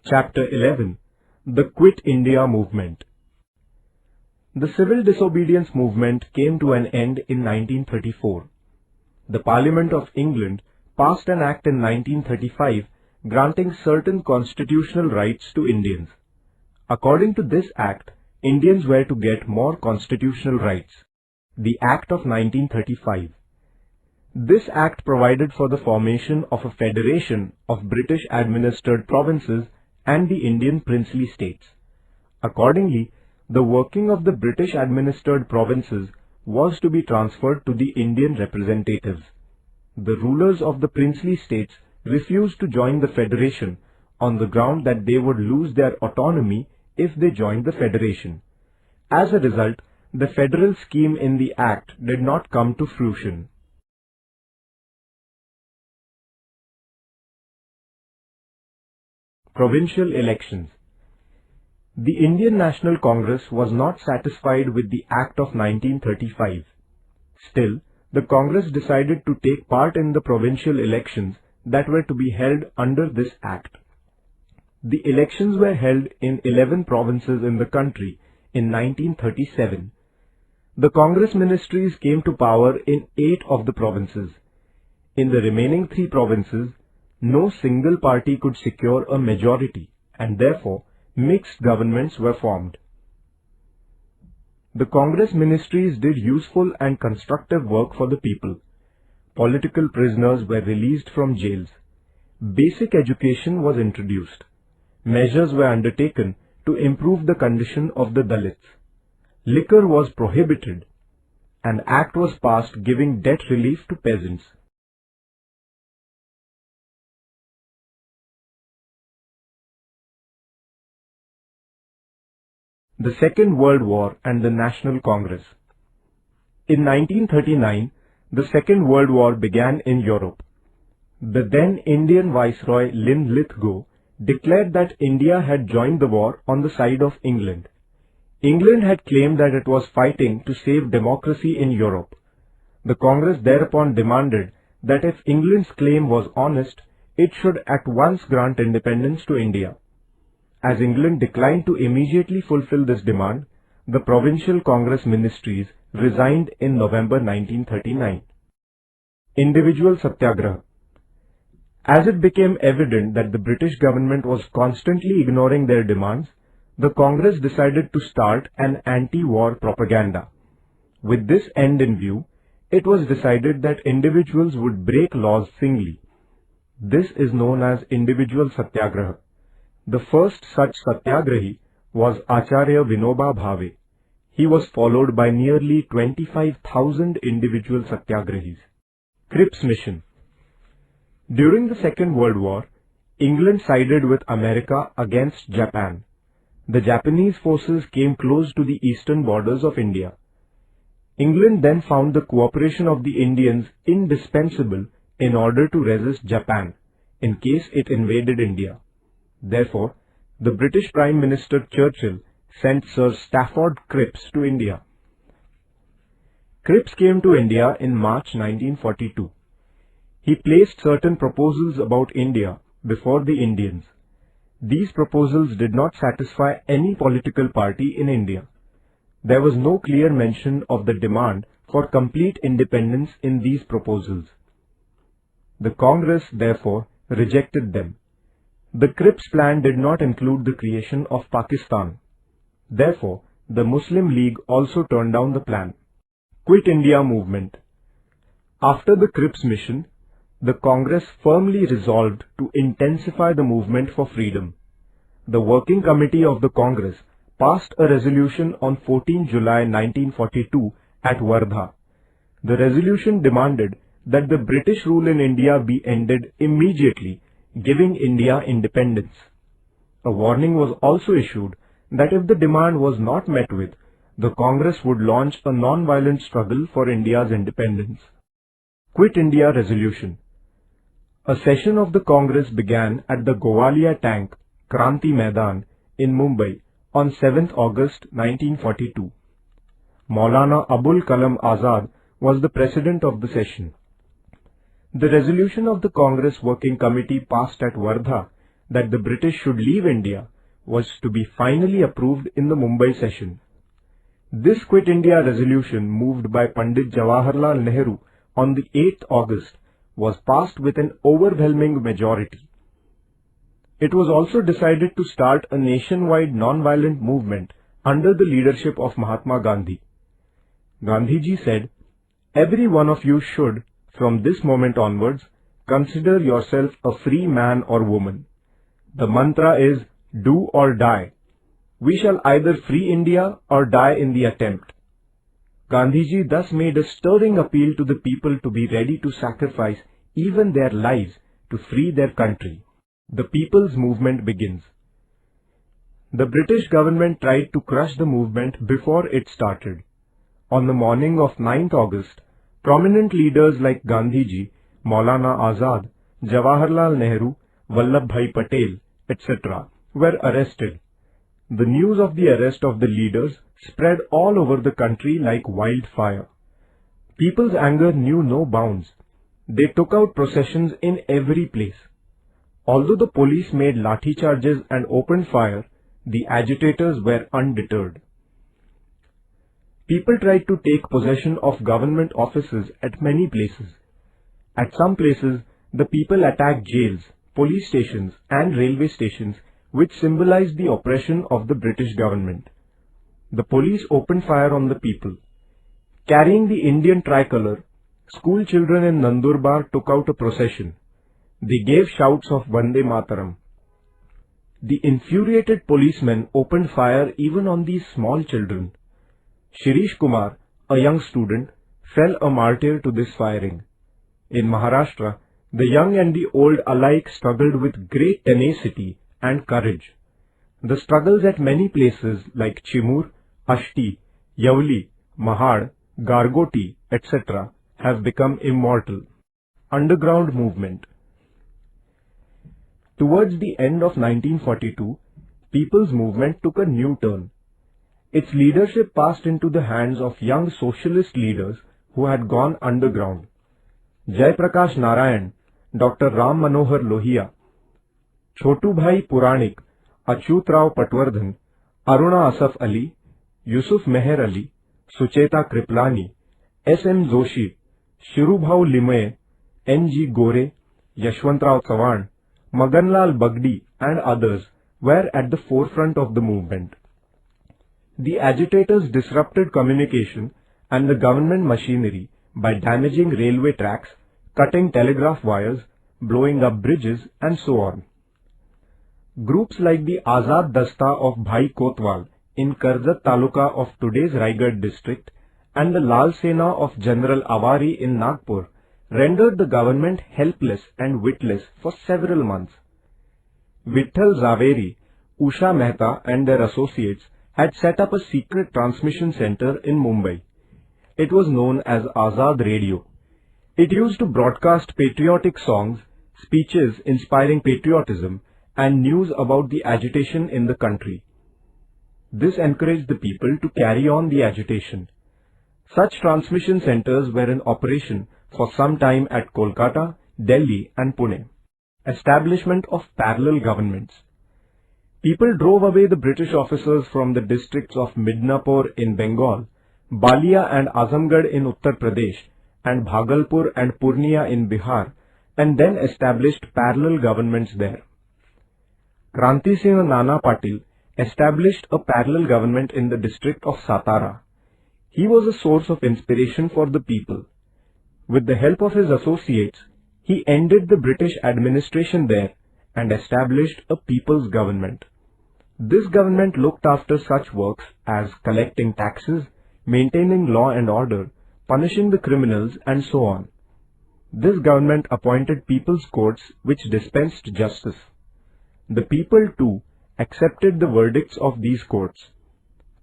Chapter 11. The Quit India Movement. The civil disobedience movement came to an end in 1934. The Parliament of England passed an act in 1935 granting certain constitutional rights to Indians. According to this act, Indians were to get more constitutional rights. The Act of 1935. This act provided for the formation of a federation of British-administered provinces and the Indian princely states. Accordingly, the working of the British-administered provinces was to be transferred to the Indian representatives. The rulers of the princely states refused to join the federation on the ground that they would lose their autonomy if they joined the federation. As a result, the federal scheme in the act did not come to fruition. Provincial elections. The Indian National Congress was not satisfied with the Act of 1935. Still, the Congress decided to take part in the provincial elections that were to be held under this Act. The elections were held in 11 provinces in the country in 1937. The Congress ministries came to power in 8 of the provinces. In the remaining 3 provinces, no single party could secure a majority, and therefore mixed governments were formed. The Congress ministries did useful and constructive work for the people. Political prisoners were released from jails. Basic education was introduced. Measures were undertaken to improve the condition of the Dalits. Liquor was prohibited. An act was passed giving debt relief to peasants. The Second World War and the National Congress. In 1939, the Second World War began in Europe. The then Indian Viceroy Linlithgow declared that India had joined the war on the side of England. England had claimed that it was fighting to save democracy in Europe. The Congress thereupon demanded that if England's claim was honest, it should at once grant independence to India. As England declined to immediately fulfill this demand, the provincial Congress ministries resigned in November 1939. Individual Satyagraha. As it became evident that the British government was constantly ignoring their demands, the Congress decided to start an anti-war propaganda. With this end in view, it was decided that individuals would break laws singly. This is known as Individual Satyagraha. The first such satyagrahi was Acharya Vinoba Bhave. He was followed by nearly 25,000 individual satyagrahis. Cripps Mission. During the Second World War, England sided with America against Japan. The Japanese forces came close to the eastern borders of India. England then found the cooperation of the Indians indispensable in order to resist Japan, in case it invaded India. Therefore, the British Prime Minister Churchill sent Sir Stafford Cripps to India. Cripps came to India in March 1942. He placed certain proposals about India before the Indians. These proposals did not satisfy any political party in India. There was no clear mention of the demand for complete independence in these proposals. The Congress, therefore, rejected them. The Cripps plan did not include the creation of Pakistan. Therefore, the Muslim League also turned down the plan. Quit India Movement. After the Cripps mission, the Congress firmly resolved to intensify the movement for freedom. The Working Committee of the Congress passed a resolution on 14 July 1942 at Wardha. The resolution demanded that the British rule in India be ended immediately, giving India independence. A warning was also issued that if the demand was not met with, the Congress would launch a non-violent struggle for India's independence. Quit India Resolution. A session of the Congress began at the Gowalia Tank, Kranti Maidan in Mumbai on 7th August 1942. Maulana Abul Kalam Azad was the president of the session. The resolution of the Congress Working Committee passed at Wardha that the British should leave India was to be finally approved in the Mumbai session. This Quit India resolution, moved by Pandit Jawaharlal Nehru on the 8th August, was passed with an overwhelming majority. It was also decided to start a nationwide non-violent movement under the leadership of Mahatma Gandhi. Gandhiji said, "Every one of you should, from this moment onwards, consider yourself a free man or woman. The mantra is, do or die. We shall either free India or die in the attempt." Gandhiji thus made a stirring appeal to the people to be ready to sacrifice even their lives to free their country. The people's movement begins. The British government tried to crush the movement before it started. On the morning of 9th August, prominent leaders like Gandhiji, Maulana Azad, Jawaharlal Nehru, Vallabhbhai Patel, etc. were arrested. The news of the arrest of the leaders spread all over the country like wildfire. People's anger knew no bounds. They took out processions in every place. Although the police made lathi charges and opened fire, the agitators were undeterred. People tried to take possession of government offices at many places. At some places, the people attacked jails, police stations and railway stations, which symbolized the oppression of the British government. The police opened fire on the people. Carrying the Indian tricolour, school children in Nandurbar took out a procession. They gave shouts of Vande Mataram. The infuriated policemen opened fire even on these small children. Shirish Kumar, a young student, fell a martyr to this firing. In Maharashtra, the young and the old alike struggled with great tenacity and courage. The struggles at many places like Chimur, Ashti, Yavli, Mahad, Gargoti, etc. have become immortal. Underground movement. Towards the end of 1942, people's movement took a new turn. Its leadership passed into the hands of young socialist leaders who had gone underground. Jai Prakash Narayan, Dr. Ram Manohar Lohia, Chotu Bhai Puranik, Achyut Rao Patwardhan, Aruna Asaf Ali, Yusuf Meher Ali, Sucheta Kriplani, S.M. Joshi, Shirubhau Limaye, N.G. Gore, Yashwantrao Chavan, Maganlal Bagdi and others were at the forefront of the movement. The agitators disrupted communication and the government machinery by damaging railway tracks, cutting telegraph wires, blowing up bridges and so on. Groups like the Azad Dasta of Bhai Kotwal in Karjat Taluka of today's Raigad district and the Lal Sena of General Awari in Nagpur rendered the government helpless and witless for several months. Vitthal Zaveri, Usha Mehta and their associates had set up a secret transmission center in Mumbai. It was known as Azad Radio. It used to broadcast patriotic songs, speeches inspiring patriotism, and news about the agitation in the country. This encouraged the people to carry on the agitation. Such transmission centers were in operation for some time at Kolkata, Delhi and Pune. Establishment of parallel governments. People drove away the British officers from the districts of Midnapur in Bengal, Balia and Azamgarh in Uttar Pradesh, and Bhagalpur and Purnia in Bihar, and then established parallel governments there. Kranti Singh Nana Patil established a parallel government in the district of Satara. He was a source of inspiration for the people. With the help of his associates, he ended the British administration there and established a people's government. This government looked after such works as collecting taxes, maintaining law and order, punishing the criminals and so on. This government appointed people's courts which dispensed justice. The people too accepted the verdicts of these courts.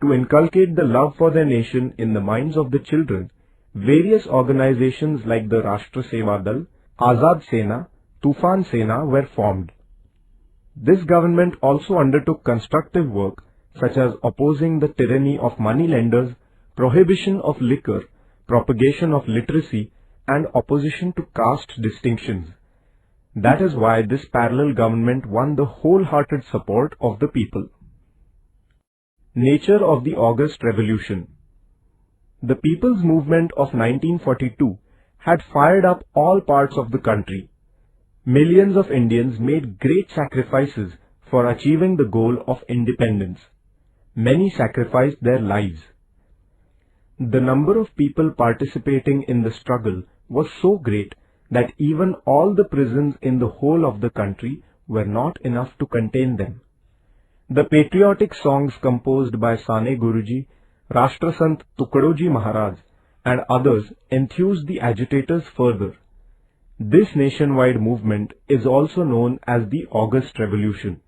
To inculcate the love for their nation in the minds of the children, various organizations like the Rashtra Seva Dal, Azad Sena, Tufan Sena were formed. This government also undertook constructive work such as opposing the tyranny of money lenders, prohibition of liquor, propagation of literacy and opposition to caste distinctions. That is why this parallel government won the wholehearted support of the people. Nature of the August Revolution. The People's Movement of 1942 had fired up all parts of the country. Millions of Indians made great sacrifices for achieving the goal of independence. Many sacrificed their lives. The number of people participating in the struggle was so great that even all the prisons in the whole of the country were not enough to contain them. The patriotic songs composed by Sane Guruji, Rashtrasant Tukadoji Maharaj and others enthused the agitators further. This nationwide movement is also known as the August Revolution.